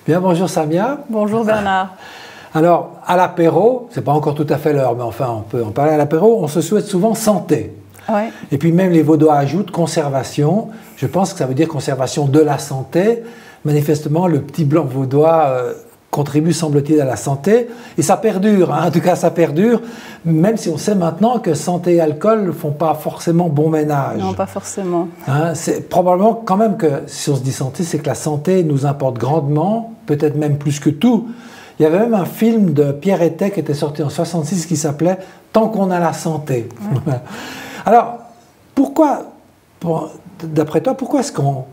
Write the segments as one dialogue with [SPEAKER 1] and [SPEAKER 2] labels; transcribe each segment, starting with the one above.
[SPEAKER 1] Bien, bonjour Samia.
[SPEAKER 2] Bonjour Bernard.
[SPEAKER 1] Alors, à l'apéro, c'est pas encore tout à fait l'heure, mais enfin, on peut en parler à l'apéro, on se souhaite souvent santé.
[SPEAKER 2] Ouais.
[SPEAKER 1] Et puis même les Vaudois ajoutent conservation. Je pense que ça veut dire conservation de la santé. Manifestement, le petit blanc vaudois contribue, semble-t-il, à la santé. Et ça perdure, hein. En tout cas ça perdure, même si on sait maintenant que santé et alcool ne font pas forcément bon ménage.
[SPEAKER 2] Non, pas forcément.
[SPEAKER 1] Hein, c'est probablement quand même que, si on se dit santé, c'est que la santé nous importe grandement, peut-être même plus que tout. Il y avait même un film de Pierre Hétet qui était sorti en 1966 qui s'appelait « Tant qu'on a la santé ». Ouais. Alors, pourquoi, d'après toi, pourquoi est-ce qu'on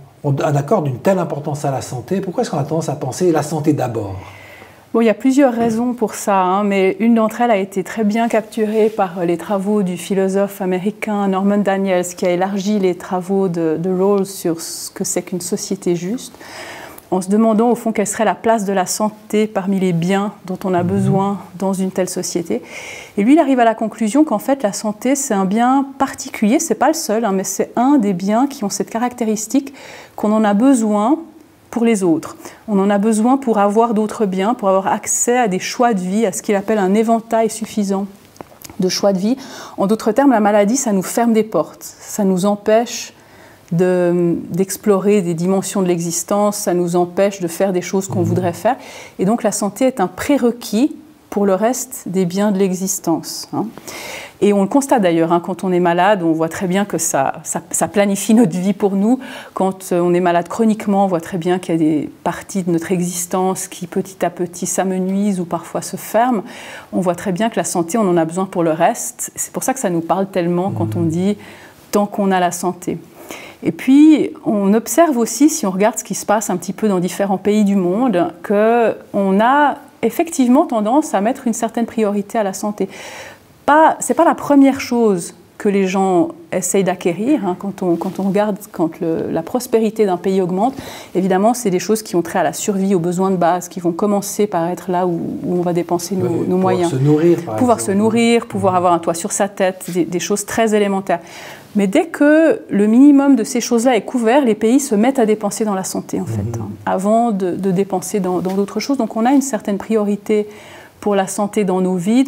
[SPEAKER 1] accorde une telle importance à la santé? Pourquoi est-ce qu'on a tendance à penser la santé d'abord?
[SPEAKER 2] Bon, il y a plusieurs raisons pour ça, hein, mais une d'entre elles a été très bien capturée par les travaux du philosophe américain Norman Daniels, qui a élargi les travaux de Rawls sur ce que c'est qu'une société juste, en se demandant au fond quelle serait la place de la santé parmi les biens dont on a besoin dans une telle société. Et lui, il arrive à la conclusion qu'en fait, la santé, c'est un bien particulier, c'est pas le seul, hein, mais c'est un des biens qui ont cette caractéristique qu'on en a besoin pour les autres. On en a besoin pour avoir d'autres biens, pour avoir accès à des choix de vie, à ce qu'il appelle un éventail suffisant de choix de vie. En d'autres termes, la maladie, ça nous ferme des portes, ça nous empêche d'explorer des dimensions de l'existence, ça nous empêche de faire des choses qu'on voudrait faire. Et donc la santé est un prérequis pour le reste des biens de l'existence. Hein. Et on le constate d'ailleurs, hein, quand on est malade, on voit très bien que ça planifie notre vie pour nous. Quand on est malade chroniquement, on voit très bien qu'il y a des parties de notre existence qui petit à petit s'amenuisent ou parfois se ferment. On voit très bien que la santé, on en a besoin pour le reste. C'est pour ça que ça nous parle tellement quand on dit « tant qu'on a la santé ». Et puis, on observe aussi, si on regarde ce qui se passe un petit peu dans différents pays du monde, qu'on a effectivement tendance à mettre une certaine priorité à la santé. Ce n'est pas la première chose que les gens essayent d'acquérir. Hein, quand on regarde, la prospérité d'un pays augmente, évidemment, c'est des choses qui ont trait à la survie, aux besoins de base, qui vont commencer par être là où on va dépenser nos moyens.
[SPEAKER 1] Se nourrir,
[SPEAKER 2] pouvoir se nourrir, pouvoir avoir un toit sur sa tête, des choses très élémentaires. Mais dès que le minimum de ces choses-là est couvert, les pays se mettent à dépenser dans la santé, en fait, hein, avant de dépenser dans d'autres choses. Donc on a une certaine priorité pour la santé dans nos vies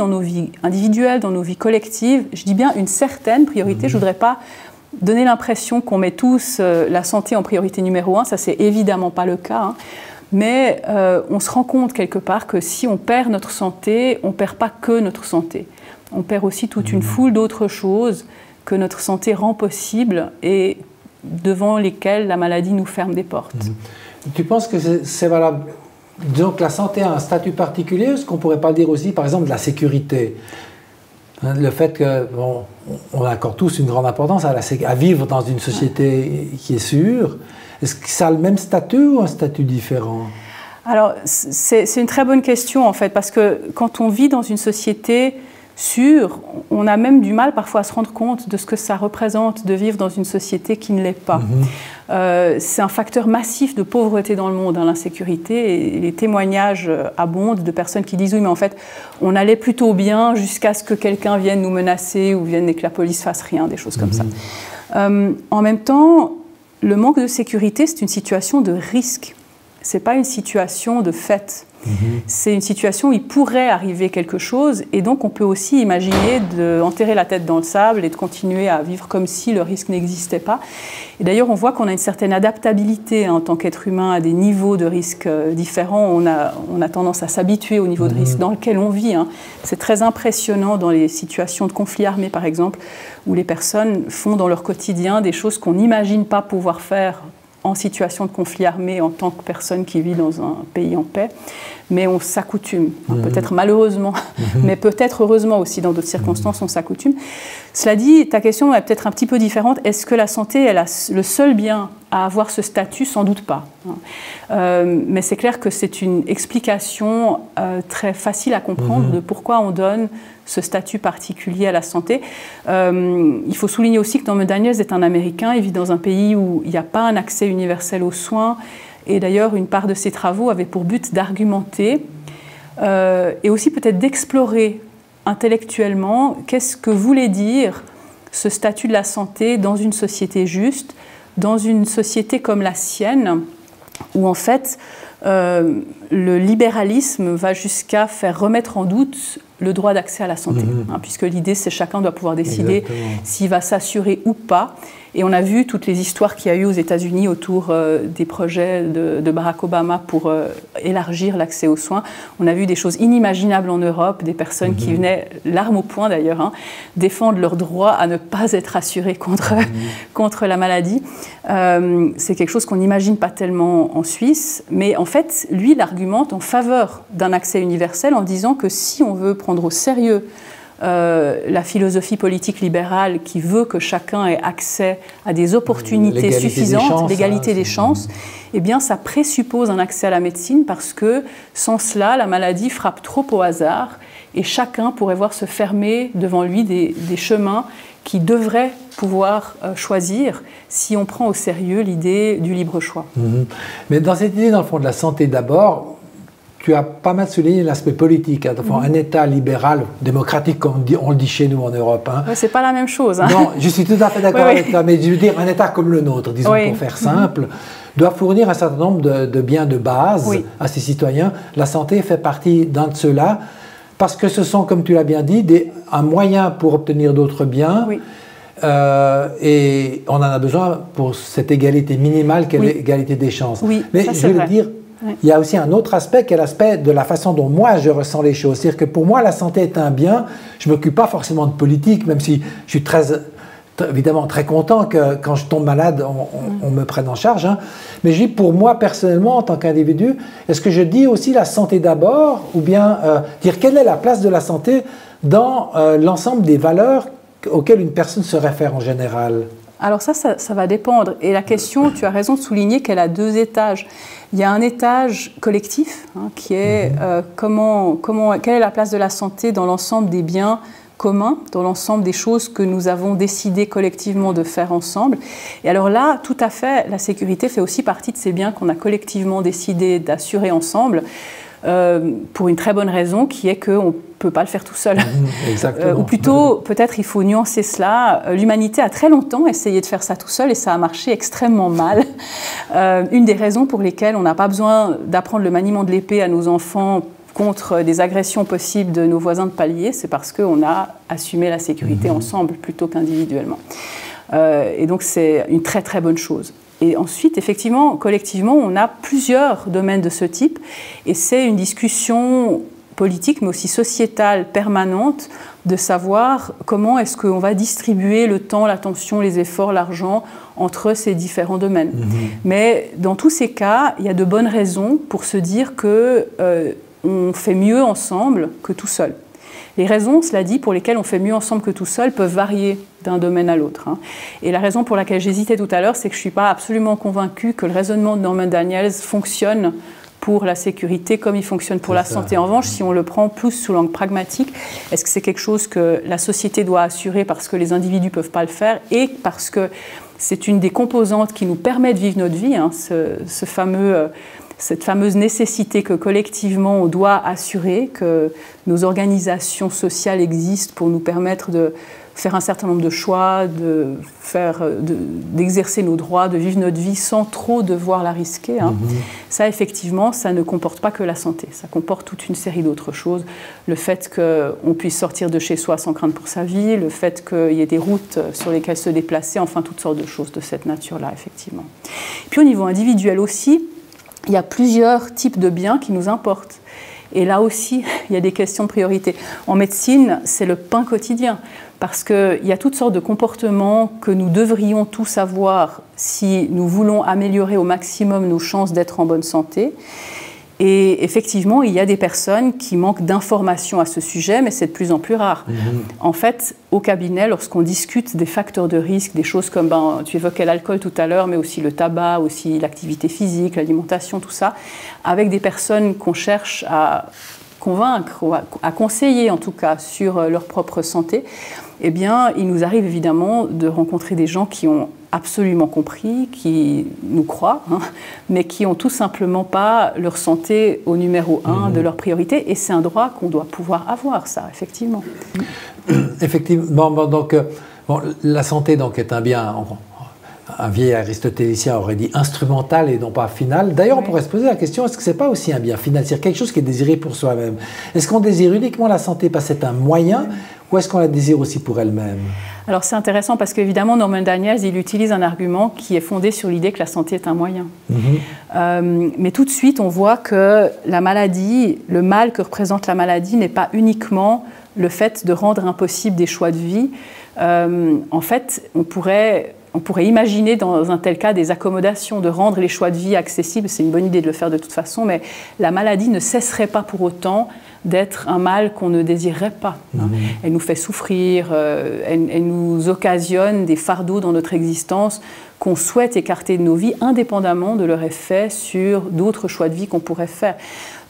[SPEAKER 2] individuelles, dans nos vies collectives. Je dis bien une certaine priorité. Je ne voudrais pas donner l'impression qu'on met tous la santé en priorité numéro 1. Ça, c'est évidemment pas le cas. Hein. Mais on se rend compte quelque part que si on perd notre santé, on ne perd pas que notre santé. On perd aussi toute une foule d'autres choses que notre santé rend possible et devant lesquelles la maladie nous ferme des portes.
[SPEAKER 1] Tu penses que c'est valable? Disons que la santé a un statut particulier, est-ce qu'on ne pourrait pas dire aussi, par exemple, de la sécurité? Le fait qu'on accorde tous une grande importance à vivre dans une société qui est sûre, est-ce que ça a le même statut ou un statut différent?
[SPEAKER 2] Alors, c'est une très bonne question, en fait, parce que quand on vit dans une société sûre, on a même du mal parfois à se rendre compte de ce que ça représente de vivre dans une société qui ne l'est pas. C'est un facteur massif de pauvreté dans le monde, hein, l'insécurité, et les témoignages abondent de personnes qui disent « oui, mais en fait, on allait plutôt bien jusqu'à ce que quelqu'un vienne nous menacer ou vienne et que la police fasse rien », des choses comme ça. En même temps, le manque de sécurité, c'est une situation de risque. Ce n'est pas une situation de fait. C'est une situation où il pourrait arriver quelque chose et donc on peut aussi imaginer d'enterrer la tête dans le sable et de continuer à vivre comme si le risque n'existait pas. Et d'ailleurs, on voit qu'on a une certaine adaptabilité en tant qu'être humain à des niveaux de risque différents. On a tendance à s'habituer au niveau de risque dans lequel on vit. Hein. C'est très impressionnant dans les situations de conflit armé, par exemple, où les personnes font dans leur quotidien des choses qu'on n'imagine pas pouvoir faire en situation de conflit armé en tant que personne qui vit dans un pays en paix, mais on s'accoutume, peut-être malheureusement, mais peut-être heureusement aussi dans d'autres circonstances, on s'accoutume. Cela dit, ta question est peut-être un petit peu différente. Est-ce que la santé est le seul bien à avoir ce statut? Sans doute pas. Mais c'est clair que c'est une explication très facile à comprendre de pourquoi on donne ce statut particulier à la santé. Il faut souligner aussi que Norman Daniels est un Américain, il vit dans un pays où il n'y a pas un accès universel aux soins, et d'ailleurs une part de ses travaux avait pour but d'argumenter et aussi peut-être d'explorer intellectuellement qu'est-ce que voulait dire ce statut de la santé dans une société juste, dans une société comme la sienne, où en fait le libéralisme va jusqu'à faire remettre en doute le droit d'accès à la santé, puisque l'idée c'est chacun doit pouvoir décider s'il va s'assurer ou pas. Et on a vu toutes les histoires qu'il y a eu aux États-Unis autour des projets de Barack Obama pour élargir l'accès aux soins. On a vu des choses inimaginables en Europe, des personnes qui venaient, l'arme au poing d'ailleurs, défendre leur droit à ne pas être assurées contre la maladie. C'est quelque chose qu'on n'imagine pas tellement en Suisse, mais en fait, lui, il argumente en faveur d'un accès universel en disant que si on veut prendre au sérieux la philosophie politique libérale qui veut que chacun ait accès à des opportunités suffisantes, l'égalité des chances, eh bien ça présuppose un accès à la médecine parce que sans cela, la maladie frappe trop au hasard et chacun pourrait voir se fermer devant lui des chemins qui devrait pouvoir choisir si on prend au sérieux l'idée du libre choix.
[SPEAKER 1] Mais dans cette idée, dans le fond, de la santé d'abord, tu as pas mal souligné l'aspect politique. Un État libéral, démocratique, comme on le dit chez nous en Europe.
[SPEAKER 2] C'est pas la même chose.
[SPEAKER 1] Non, je suis tout à fait d'accord avec toi, mais je veux dire, un État comme le nôtre, disons pour faire simple, doit fournir un certain nombre de biens de base à ses citoyens. La santé fait partie d'un de ceux-là, parce que ce sont, comme tu l'as bien dit, un moyen pour obtenir d'autres biens. Et on en a besoin pour cette égalité minimale qu'est l'égalité des chances. Mais je veux dire, il y a aussi un autre aspect qui est l'aspect de la façon dont moi je ressens les choses. C'est-à-dire que pour moi, la santé est un bien. Je ne m'occupe pas forcément de politique, même si je suis évidemment très content que quand je tombe malade, on me prenne en charge. Mais je dis pour moi personnellement, en tant qu'individu, est-ce que je dis aussi la santé d'abord ou bien dire quelle est la place de la santé dans l'ensemble des valeurs auxquelles une personne se réfère en général?
[SPEAKER 2] Alors ça va dépendre. Et la question, tu as raison de souligner qu'elle a deux étages. Il y a un étage collectif qui est quelle est la place de la santé dans l'ensemble des biens communs, dans l'ensemble des choses que nous avons décidé collectivement de faire ensemble. Et alors là, tout à fait, la sécurité fait aussi partie de ces biens qu'on a collectivement décidé d'assurer ensemble. Pour une très bonne raison qui est qu'on ne peut pas le faire tout seul. Ou plutôt, peut-être il faut nuancer cela. L'humanité a très longtemps essayé de faire ça tout seul et ça a marché extrêmement mal. Une des raisons pour lesquelles on n'a pas besoin d'apprendre le maniement de l'épée à nos enfants contre des agressions possibles de nos voisins de palier, c'est parce qu'on a assumé la sécurité ensemble plutôt qu'individuellement. Et donc c'est une très très bonne chose. Et ensuite, effectivement, collectivement, on a plusieurs domaines de ce type et c'est une discussion politique, mais aussi sociétale permanente de savoir comment est-ce qu'on va distribuer le temps, l'attention, les efforts, l'argent entre ces différents domaines. Mais dans tous ces cas, il y a de bonnes raisons pour se dire qu'on fait mieux ensemble que tout seul. Les raisons, cela dit, pour lesquelles on fait mieux ensemble que tout seul peuvent varier d'un domaine à l'autre. Et la raison pour laquelle j'hésitais tout à l'heure, c'est que je ne suis pas absolument convaincue que le raisonnement de Norman Daniels fonctionne pour la sécurité comme il fonctionne pour la santé. En revanche, si on le prend plus sous l'angle pragmatique, est-ce que c'est quelque chose que la société doit assurer parce que les individus ne peuvent pas le faire et parce que c'est une des composantes qui nous permet de vivre notre vie, cette fameuse nécessité que collectivement on doit assurer, que nos organisations sociales existent pour nous permettre de faire un certain nombre de choix, d'exercer nos droits, de vivre notre vie sans trop devoir la risquer. Ça, effectivement, ça ne comporte pas que la santé. Ça comporte toute une série d'autres choses. Le fait qu'on puisse sortir de chez soi sans crainte pour sa vie, le fait qu'il y ait des routes sur lesquelles se déplacer, enfin, toutes sortes de choses de cette nature-là, effectivement. Puis au niveau individuel aussi, il y a plusieurs types de biens qui nous importent. Et là aussi, il y a des questions de priorité. En médecine, c'est le pain quotidien, parce qu'il y a toutes sortes de comportements que nous devrions tous avoir si nous voulons améliorer au maximum nos chances d'être en bonne santé. Et effectivement, il y a des personnes qui manquent d'informations à ce sujet, mais c'est de plus en plus rare. En fait, au cabinet, lorsqu'on discute des facteurs de risque, des choses comme, tu évoquais l'alcool tout à l'heure, mais aussi le tabac, aussi l'activité physique, l'alimentation, tout ça, avec des personnes qu'on cherche à convaincre, ou à conseiller en tout cas sur leur propre santé, eh bien, il nous arrive évidemment de rencontrer des gens qui ont absolument compris, qui nous croient, mais qui n'ont tout simplement pas leur santé au numéro 1 de leur priorité. Et c'est un droit qu'on doit pouvoir avoir, ça, effectivement.
[SPEAKER 1] Effectivement. Donc, la santé donc, est un bien un vieil aristotélicien aurait dit instrumental et non pas final. D'ailleurs, on pourrait se poser la question, est-ce que ce n'est pas aussi un bien final, c'est-à-dire quelque chose qui est désiré pour soi-même? Est-ce qu'on désire uniquement la santé parce que c'est un moyen, ou est-ce qu'on la désire aussi pour elle-même?
[SPEAKER 2] Alors c'est intéressant parce qu'évidemment Norman Daniels, il utilise un argument qui est fondé sur l'idée que la santé est un moyen. Mais tout de suite, on voit que la maladie, le mal que représente la maladie n'est pas uniquement le fait de rendre impossible des choix de vie. En fait, on pourrait imaginer dans un tel cas des accommodations, de rendre les choix de vie accessibles. C'est une bonne idée de le faire de toute façon, mais la maladie ne cesserait pas pour autant d'être un mal qu'on ne désirerait pas. Elle nous fait souffrir, elle nous occasionne des fardeaux dans notre existence qu'on souhaite écarter de nos vies, indépendamment de leur effet sur d'autres choix de vie qu'on pourrait faire.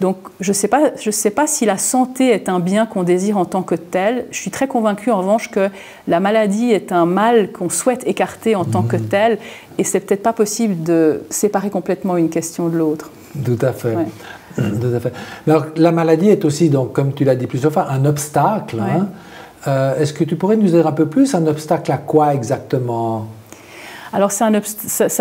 [SPEAKER 2] Donc, je ne sais pas si la santé est un bien qu'on désire en tant que tel. Je suis très convaincue, en revanche, que la maladie est un mal qu'on souhaite écarter en tant que tel, et c'est peut-être pas possible de séparer complètement une question de l'autre.
[SPEAKER 1] Tout à fait. Ouais. Tout à fait. Alors, la maladie est aussi, donc, comme tu l'as dit plusieurs fois, un obstacle. Ouais. Est-ce que tu pourrais nous dire un peu plus, un obstacle à quoi exactement?
[SPEAKER 2] Alors ça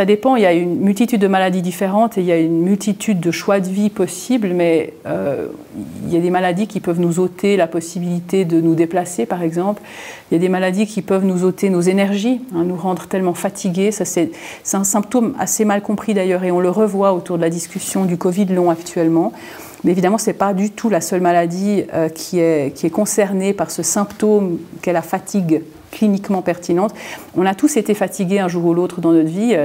[SPEAKER 2] dépend, il y a une multitude de maladies différentes et il y a une multitude de choix de vie possibles, mais il y a des maladies qui peuvent nous ôter la possibilité de nous déplacer, par exemple. Il y a des maladies qui peuvent nous ôter nos énergies, nous rendre tellement fatigués. C'est un symptôme assez mal compris d'ailleurs, et on le revoit autour de la discussion du Covid long actuellement. Mais évidemment, ce n'est pas du tout la seule maladie qui est concernée par ce symptôme qu'est la fatigue cliniquement pertinente. On a tous été fatigués un jour ou l'autre dans notre vie,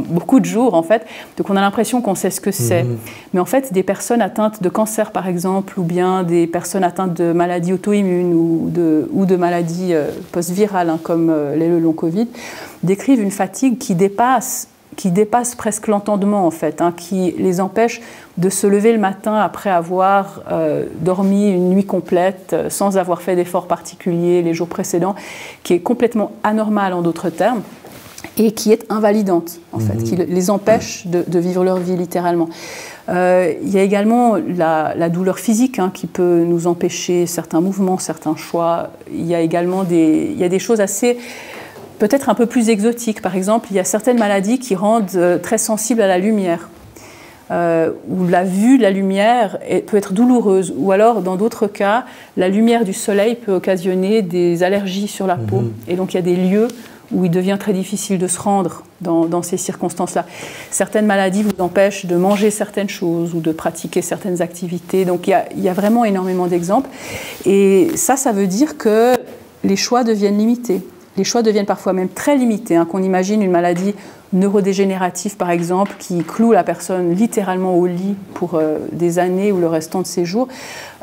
[SPEAKER 2] beaucoup de jours en fait, donc on a l'impression qu'on sait ce que c'est. Mais en fait, des personnes atteintes de cancer par exemple, ou bien des personnes atteintes de maladies auto-immunes ou de maladies post-virales comme le long Covid, décrivent une fatigue qui dépasse presque l'entendement en fait, qui les empêche de se lever le matin après avoir dormi une nuit complète sans avoir fait d'efforts particuliers les jours précédents, qui est complètement anormale en d'autres termes et qui est invalidante en fait, qui les empêche de vivre leur vie littéralement. Il y a également la douleur physique qui peut nous empêcher certains mouvements, certains choix. Il y a également des choses assez peut-être un peu plus exotiques. Par exemple, il y a certaines maladies qui rendent très sensibles à la lumière, où la vue de la lumière peut être douloureuse, ou alors dans d'autres cas, la lumière du soleil peut occasionner des allergies sur la peau. Et donc il y a des lieux où il devient très difficile de se rendre dans ces circonstances-là. Certaines maladies vous empêchent de manger certaines choses ou de pratiquer certaines activités. Donc il y a vraiment énormément d'exemples. Et ça veut dire que les choix deviennent limités. Les choix deviennent parfois même très limités, qu'on imagine une maladie neurodégénérative par exemple qui cloue la personne littéralement au lit pour des années ou le restant de ses jours.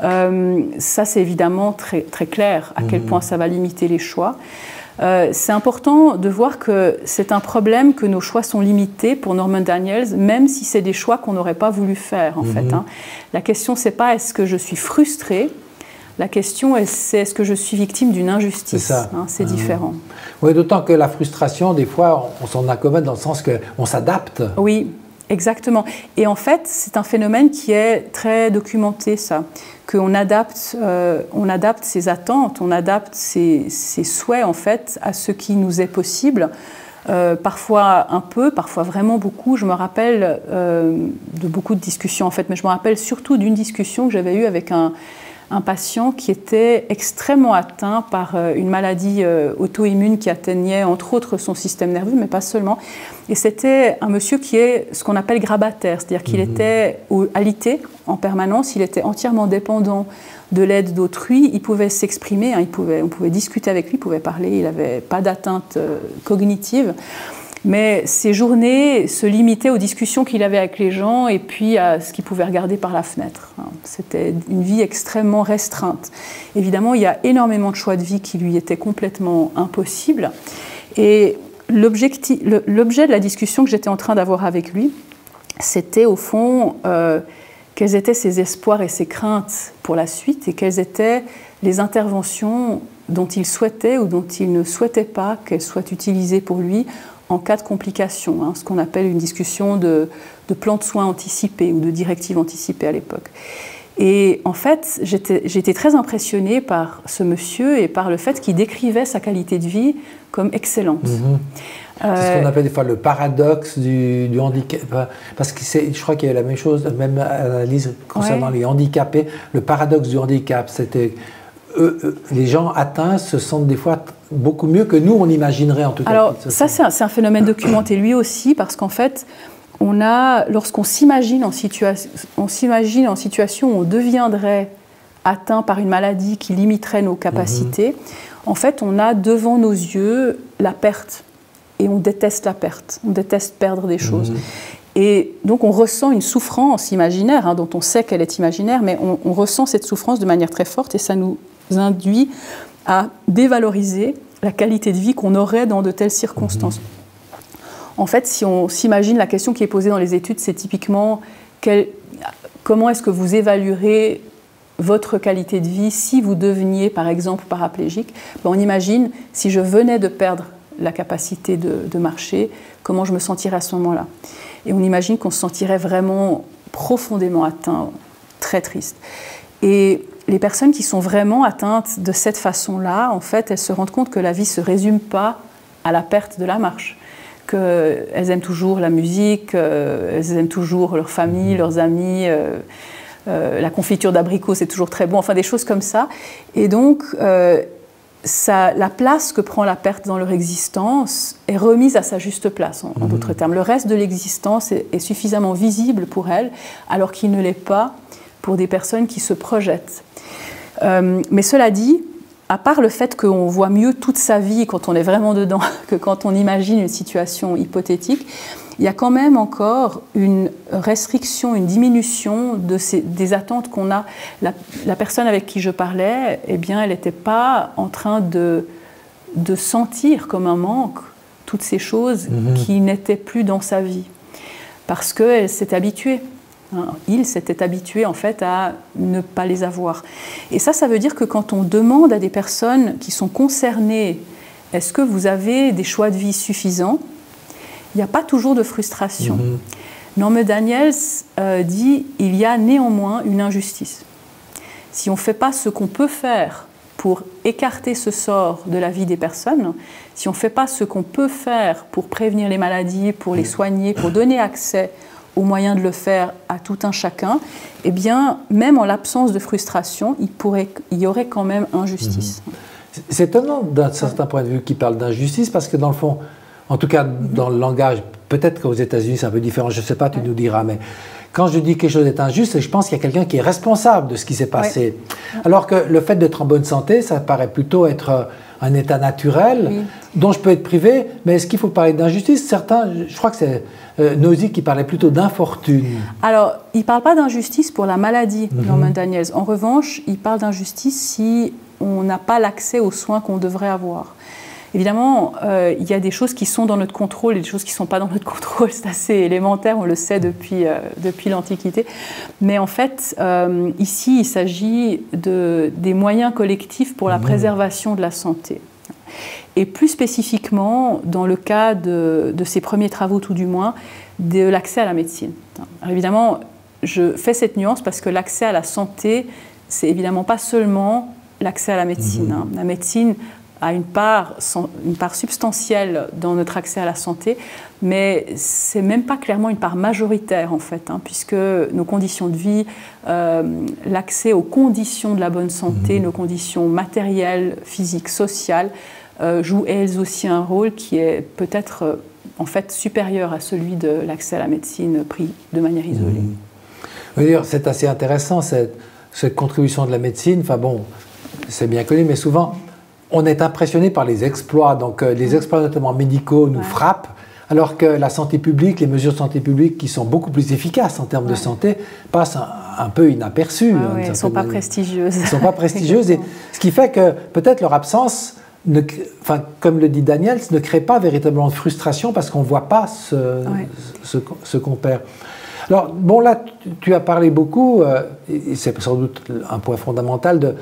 [SPEAKER 2] Ça c'est évidemment très, très clair à quel point ça va limiter les choix. C'est important de voir que c'est un problème que nos choix sont limités pour Norman Daniels, même si c'est des choix qu'on n'aurait pas voulu faire en fait. La question c'est pas est-ce que je suis frustrée. La question, c'est est-ce que je suis victime d'une injustice? C'est différent.
[SPEAKER 1] Oui, d'autant que la frustration, des fois, on s'en accommode dans le sens qu'on s'adapte.
[SPEAKER 2] Oui, exactement. Et en fait, c'est un phénomène qui est très documenté, ça. Qu'on adapte ses attentes, on adapte ses souhaits, en fait, à ce qui nous est possible. Parfois un peu, parfois vraiment beaucoup. Je me rappelle de beaucoup de discussions, en fait, mais je me rappelle surtout d'une discussion que j'avais eue avec un patient qui était extrêmement atteint par une maladie auto-immune qui atteignait entre autres son système nerveux, mais pas seulement. Et c'était un monsieur qui est ce qu'on appelle grabataire, c'est-à-dire qu'il était alité en permanence, il était entièrement dépendant de l'aide d'autrui, il pouvait s'exprimer, on pouvait discuter avec lui, il pouvait parler, il n'avait pas d'atteinte cognitive. Mais ces journées se limitaient aux discussions qu'il avait avec les gens et puis à ce qu'il pouvait regarder par la fenêtre. C'était une vie extrêmement restreinte. Évidemment, il y a énormément de choix de vie qui lui étaient complètement impossibles. Et l'objet de la discussion que j'étais en train d'avoir avec lui, c'était au fond quels étaient ses espoirs et ses craintes pour la suite et quelles étaient les interventions dont il souhaitait ou dont il ne souhaitait pas qu'elles soient utilisées pour lui en cas de complications, ce qu'on appelle une discussion de plan de soins anticipés ou de directives anticipées à l'époque. Et en fait, j'étais très impressionnée par ce monsieur et par le fait qu'il décrivait sa qualité de vie comme excellente.
[SPEAKER 1] C'est ce qu'on appelle des fois le paradoxe du handicap. Parce que je crois qu'il y a la même chose, la même analyse concernant les handicapés. Le paradoxe du handicap, c'était les gens atteints se sentent des fois beaucoup mieux que nous, on imaginerait en tout cas.
[SPEAKER 2] Alors ça, c'est un phénomène documenté lui aussi, parce qu'en fait, lorsqu'on s'imagine en situation où on deviendrait atteint par une maladie qui limiterait nos capacités, en fait, on a devant nos yeux la perte. Et on déteste la perte, on déteste perdre des choses. Et donc on ressent une souffrance imaginaire, dont on sait qu'elle est imaginaire, mais on ressent cette souffrance de manière très forte et ça nous induit à dévaloriser la qualité de vie qu'on aurait dans de telles circonstances. En fait, si on s'imagine, la question qui est posée dans les études, c'est typiquement comment est-ce que vous évaluerez votre qualité de vie si vous deveniez, par exemple, paraplégique. On imagine, si je venais de perdre la capacité de marcher, comment je me sentirais à ce moment-là. Et on imagine qu'on se sentirait vraiment profondément atteint, très triste. Et les personnes qui sont vraiment atteintes de cette façon-là, en fait, elles se rendent compte que la vie ne se résume pas à la perte de la marche, qu'elles aiment toujours la musique, elles aiment toujours leur famille, leurs amis, la confiture d'abricot, c'est toujours très bon, enfin des choses comme ça. Et donc, la place que prend la perte dans leur existence est remise à sa juste place, en d'autres termes. Le reste de l'existence est suffisamment visible pour elles, alors qu'il ne l'est pas pour des personnes qui se projettent. Mais cela dit, à part le fait qu'on voit mieux toute sa vie quand on est vraiment dedans que quand on imagine une situation hypothétique, il y a quand même encore une restriction, une diminution des attentes qu'on a. La personne avec qui je parlais, eh bien, elle n'était pas en train de sentir comme un manque toutes ces choses qui n'étaient plus dans sa vie, parce qu'elle s'est habituée. Il s'était habitué en fait à ne pas les avoir. Et ça veut dire que quand on demande à des personnes qui sont concernées, est-ce que vous avez des choix de vie suffisants ? Il n'y a pas toujours de frustration. Norman Daniels dit « il y a néanmoins une injustice. Si on ne fait pas ce qu'on peut faire pour écarter ce sort de la vie des personnes, si on ne fait pas ce qu'on peut faire pour prévenir les maladies, pour les soigner, pour donner accès aux moyens de le faire à tout un chacun, eh bien, même en l'absence de frustration, il y aurait quand même injustice.
[SPEAKER 1] C'est étonnant d'un certain point de vue qu'il parle d'injustice, parce que dans le fond, en tout cas dans le langage, peut-être qu'aux États-Unis c'est un peu différent, je ne sais pas, tu nous diras, mais quand je dis quelque chose est injuste, je pense qu'il y a quelqu'un qui est responsable de ce qui s'est passé. Alors que le fait d'être en bonne santé, ça paraît plutôt être un état naturel dont je peux être privé, mais est-ce qu'il faut parler d'injustice ? Certains, je crois que c'est Nozick qui parlait plutôt d'infortune.
[SPEAKER 2] Alors, il ne parle pas d'injustice pour la maladie, Norman Daniels. En revanche, il parle d'injustice si on n'a pas l'accès aux soins qu'on devrait avoir. Évidemment, il y a des choses qui sont dans notre contrôle et des choses qui ne sont pas dans notre contrôle. C'est assez élémentaire, on le sait depuis l'Antiquité. Mais en fait, ici, il s'agit des moyens collectifs pour la préservation de la santé. Et plus spécifiquement, dans le cas de ces premiers travaux, tout du moins, de l'accès à la médecine. Alors évidemment, je fais cette nuance parce que l'accès à la santé, c'est évidemment pas seulement l'accès à la médecine. La médecine a une part substantielle dans notre accès à la santé, mais c'est même pas clairement une part majoritaire en fait, puisque nos conditions de vie, l'accès aux conditions de la bonne santé, nos conditions matérielles, physiques, sociales, jouent elles aussi un rôle qui est peut-être en fait supérieur à celui de l'accès à la médecine pris de manière isolée.
[SPEAKER 1] Oui, c'est assez intéressant cette contribution de la médecine. Enfin bon, c'est bien connu, mais souvent on est impressionné par les exploits, donc les exploits notamment médicaux nous frappent, alors que la santé publique, les mesures de santé publique qui sont beaucoup plus efficaces en termes de santé, passent un peu inaperçues.
[SPEAKER 2] Elles ne sont pas prestigieuses.
[SPEAKER 1] Elles ne sont pas prestigieuses, et ce qui fait que peut-être leur absence, comme le dit Daniels, ne crée pas véritablement de frustration parce qu'on ne voit pas ce qu'on perd. Alors, bon, là, tu as parlé beaucoup, et c'est sans doute un point fondamental de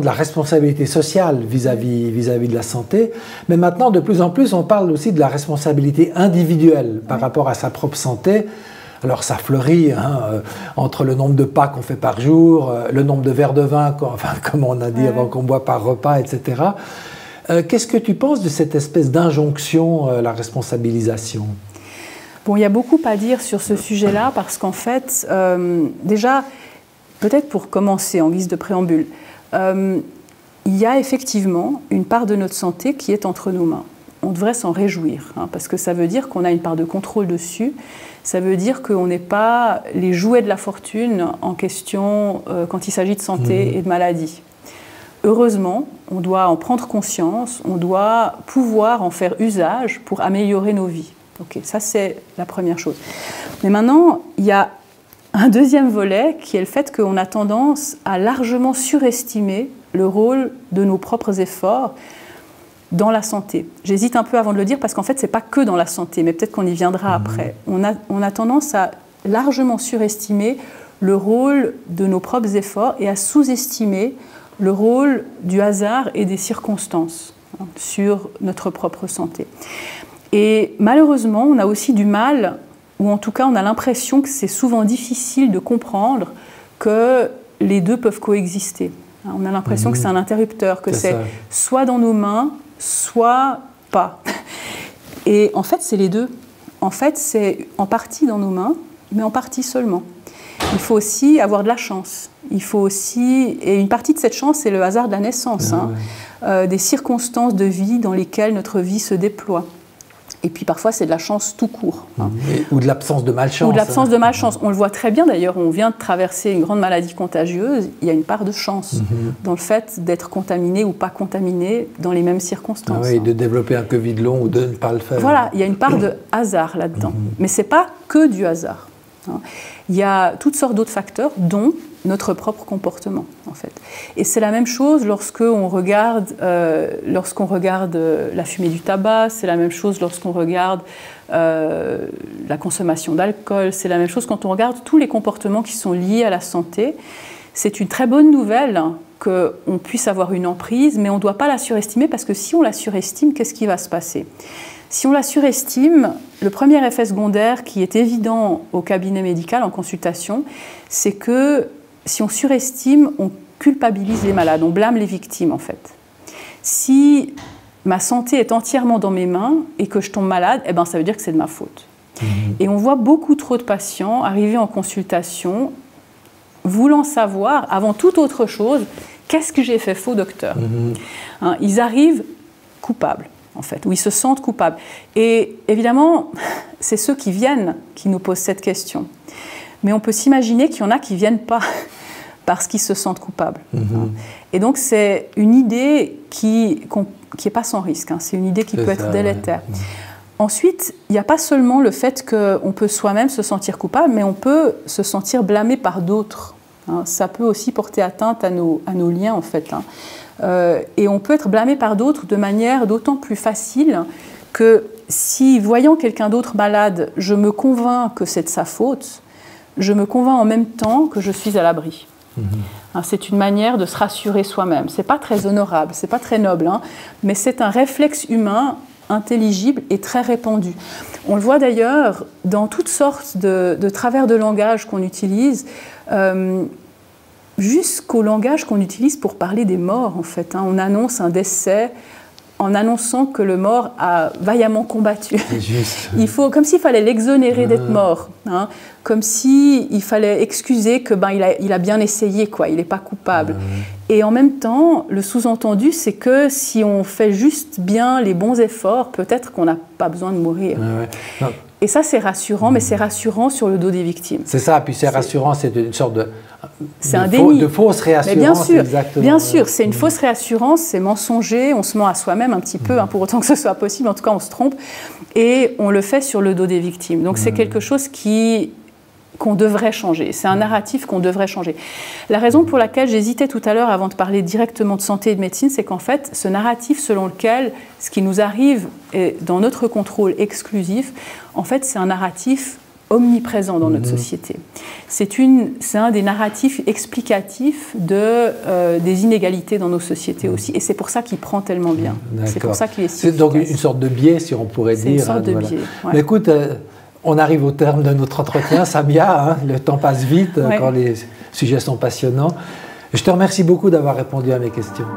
[SPEAKER 1] la responsabilité sociale vis-à-vis de la santé. Mais maintenant, de plus en plus, on parle aussi de la responsabilité individuelle par rapport à sa propre santé. Alors ça fleurit entre le nombre de pas qu'on fait par jour, le nombre de verres de vin, comme on a dit avant, qu'on boit par repas, etc. Qu'est-ce que tu penses de cette espèce d'injonction, la responsabilisation?
[SPEAKER 2] Bon, il y a beaucoup à dire sur ce sujet-là parce qu'en fait, déjà, peut-être pour commencer en guise de préambule, il y a effectivement une part de notre santé qui est entre nos mains. On devrait s'en réjouir, parce que ça veut dire qu'on a une part de contrôle dessus. Ça veut dire qu'on n'est pas les jouets de la fortune en question quand il s'agit de santé et de maladie. Heureusement, on doit en prendre conscience, on doit pouvoir en faire usage pour améliorer nos vies. Ok, ça c'est la première chose. Mais maintenant, il y a un deuxième volet qui est le fait qu'on a tendance à largement surestimer le rôle de nos propres efforts dans la santé. J'hésite un peu avant de le dire parce qu'en fait, ce n'est pas que dans la santé, mais peut-être qu'on y viendra après. On a tendance à largement surestimer le rôle de nos propres efforts et à sous-estimer le rôle du hasard et des circonstances sur notre propre santé. Et malheureusement, on a aussi du mal, ou en tout cas on a l'impression que c'est souvent difficile de comprendre que les deux peuvent coexister. On a l'impression que c'est un interrupteur, que c'est soit dans nos mains, soit pas. Et en fait, c'est les deux. En fait, c'est en partie dans nos mains, mais en partie seulement. Il faut aussi avoir de la chance. Il faut aussi, et une partie de cette chance, c'est le hasard de la naissance, des circonstances de vie dans lesquelles notre vie se déploie. Et puis parfois, c'est de la chance tout court.
[SPEAKER 1] Ou de l'absence de malchance.
[SPEAKER 2] Ou de l'absence de malchance. On le voit très bien d'ailleurs, on vient de traverser une grande maladie contagieuse, il y a une part de chance dans le fait d'être contaminé ou pas contaminé dans les mêmes circonstances.
[SPEAKER 1] De développer un Covid long ou de ne pas le faire.
[SPEAKER 2] Voilà, il y a une part de hasard là-dedans. Mais ce n'est pas que du hasard. Il y a toutes sortes d'autres facteurs, dont notre propre comportement, en fait. Et c'est la même chose lorsqu'on regarde, la fumée du tabac, c'est la même chose lorsqu'on regarde la consommation d'alcool, c'est la même chose quand on regarde tous les comportements qui sont liés à la santé. C'est une très bonne nouvelle qu'on puisse avoir une emprise, mais on ne doit pas la surestimer, parce que si on la surestime, qu'est-ce qui va se passer ? Si on la surestime, le premier effet secondaire qui est évident au cabinet médical en consultation, c'est que si on surestime, on culpabilise les malades, on blâme les victimes en fait. Si ma santé est entièrement dans mes mains et que je tombe malade, eh ben, ça veut dire que c'est de ma faute. Et on voit beaucoup trop de patients arriver en consultation voulant savoir, avant toute autre chose, qu'est-ce que j'ai fait faux, docteur ? Ils arrivent coupables. En fait, où ils se sentent coupables. Et évidemment, c'est ceux qui viennent qui nous posent cette question. Mais on peut s'imaginer qu'il y en a qui ne viennent pas parce qu'ils se sentent coupables. Et donc, c'est une idée qui n'est pas sans risque. C'est une idée qui peut être délétère. Ensuite, il n'y a pas seulement le fait qu'on peut soi-même se sentir coupable, mais on peut se sentir blâmé par d'autres. Ça peut aussi porter atteinte à nos liens, en fait. Et on peut être blâmé par d'autres de manière d'autant plus facile que si, voyant quelqu'un d'autre malade, je me convainc que c'est de sa faute, je me convainc en même temps que je suis à l'abri. C'est une manière de se rassurer soi-même. Ce n'est pas très honorable, ce n'est pas très noble, mais c'est un réflexe humain intelligible et très répandu. On le voit d'ailleurs dans toutes sortes de travers de langage qu'on utilise, jusqu'au langage qu'on utilise pour parler des morts, en fait. On annonce un décès en annonçant que le mort a vaillamment combattu. Il faut, comme s'il fallait l'exonérer d'être mort, comme s'il fallait excuser que il a bien essayé, quoi, il n'est pas coupable. Et en même temps, le sous-entendu, c'est que si on fait juste bien les bons efforts, peut-être qu'on n'a pas besoin de mourir. Et ça, c'est rassurant, mais c'est rassurant sur le dos des victimes.
[SPEAKER 1] C'est ça, puis c'est rassurant, c'est une sorte de fausse réassurance.
[SPEAKER 2] Mais bien sûr,
[SPEAKER 1] exactement.
[SPEAKER 2] Bien sûr, c'est une fausse réassurance, c'est mensonger, on se ment à soi-même un petit peu, pour autant que ce soit possible, en tout cas on se trompe, et on le fait sur le dos des victimes. Donc c'est quelque chose qu'on devrait changer, c'est un narratif qu'on devrait changer. La raison pour laquelle j'hésitais tout à l'heure avant de parler directement de santé et de médecine, c'est qu'en fait, ce narratif selon lequel ce qui nous arrive est dans notre contrôle exclusif, en fait, c'est un narratif omniprésent dans notre société. C'est un des narratifs explicatifs des inégalités dans nos sociétés aussi. Et c'est pour ça qu'il prend tellement bien. C'est pour ça qu'il est si efficace.
[SPEAKER 1] Donc une sorte de biais, si on pourrait dire.
[SPEAKER 2] C'est une sorte de biais.
[SPEAKER 1] Mais écoute, On arrive au terme de notre entretien, Samia, hein, le temps passe vite quand les sujets sont passionnants. Je te remercie beaucoup d'avoir répondu à mes questions.